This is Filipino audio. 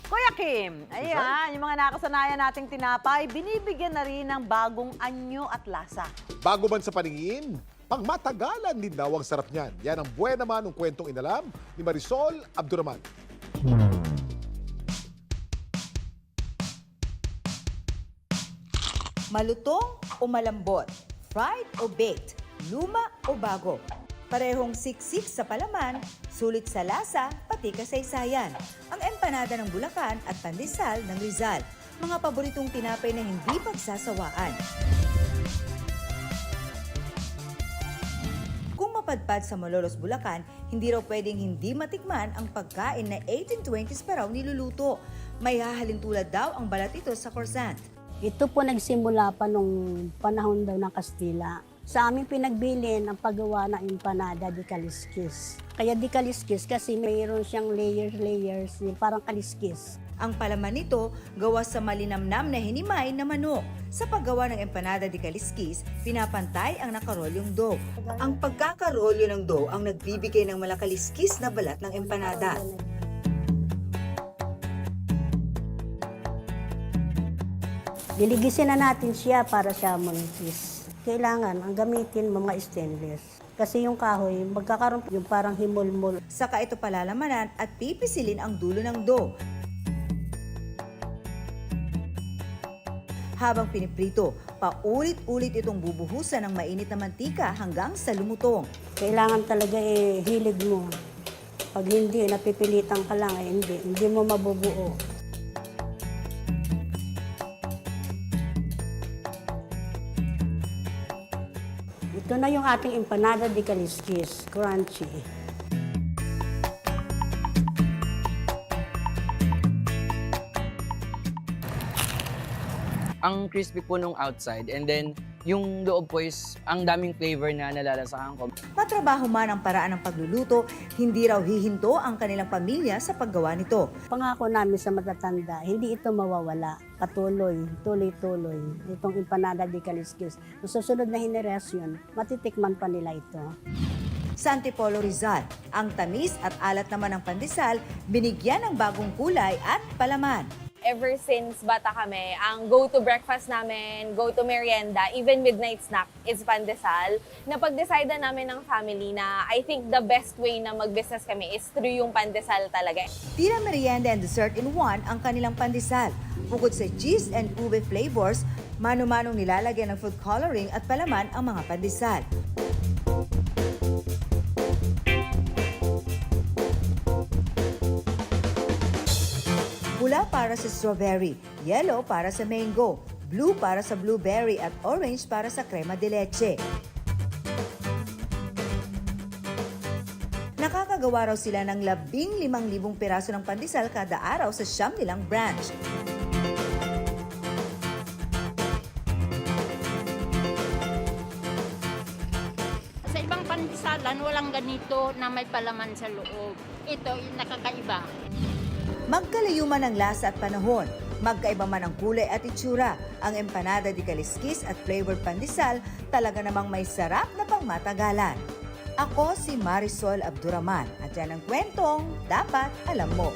Kuya Kim, ayan, yung mga nakasanayan nating tinapay, binibigyan na rin ng bagong anyo at lasa. Bago man sa paningin, pangmatagalan din daw ang sarap niyan. Yan ang buwan naman ng kwentong inalam ni Marisol Abduraman. Malutong o malambot, fried o baked, luma o bago. Parehong siksik sa palaman, sulit sa lasa, pati kasaysayan. Ang empanada ng Bulacan at pandesal ng Rizal, mga paboritong tinapay na hindi pagsasawaan. Kung mapadpad sa Malolos, Bulacan, hindi raw pwedeng hindi matikman ang pagkain na 1820s pa raw niluluto. May hahalin tulad daw ang balat ito sa croissant. Ito po nagsimula pa nung panahon daw ng Kastila. Sa aming pinagbilin ang paggawa ng empanada de kaliskis. Kaya de kaliskis kasi mayroon siyang layers, parang kaliskis. Ang palaman nito gawa sa malinamnam na hinimay na manok. Sa paggawa ng empanada de kaliskis, pinapantay ang nakarolyong dough. Ang pagkakarolyo ng dough ang nagbibigay ng malakaliskis na balat ng empanada. Diligisin na natin siya para siya manipis. Kailangan ang gamitin mga stainless. Kasi yung kahoy, magkakaroon yung parang himulmul. Saka ito palalamanan at pipisilin ang dulo ng dough. Habang piniprito, paulit-ulit itong bubuhusan ng mainit na mantika hanggang sa lumutong. Kailangan talaga hilig mo. Pag hindi, napipilitan ka lang, hindi mo mabubuo. Ito na yung ating empanada de kaliskis, crunchy. Ang crispy po nung outside and then yung loob po is ang daming flavor na nalalasahan ko. Matrabaho man ang paraan ng pagluluto, hindi raw hihinto ang kanilang pamilya sa paggawa nito. Pangako namin sa matatanda, hindi ito mawawala. Patuloy, tuloy-tuloy. Itong empanada de kaliskis. Sa susunod na henerasyon, matitikman pa nila ito. Sa Antipolo, Rizal, ang tamis at alat naman ng pandesal, binigyan ng bagong kulay at palaman. Ever since bata kami, ang go-to breakfast namin, go-to merienda, even midnight snack is pandesal. Napag-decide na namin ng family na I think the best way na mag-business kami is through yung pandesal talaga. Tira merienda and dessert in one ang kanilang pandesal. Bukod sa cheese and ube flavors, mano-manong nilalagyan ng food coloring at palaman ang mga pandesal. Pula para sa strawberry, yellow para sa mango, blue para sa blueberry at orange para sa crema de leche. Nakakagawa raw sila ng 15,000 piraso ng pandesal kada araw sa siyam nilang branch. Sa ibang pandesalan, walang ganito na may palaman sa loob. Ito yung nakakaiba. Magkalayo man ang lasa at panahon, magkaiba man ang kulay at itsura, ang empanada de kaliskis at flavored pandesal talaga namang may sarap na pangmatagalan. Ako si Marisol Abduraman at yan ang kwentong dapat alam mo.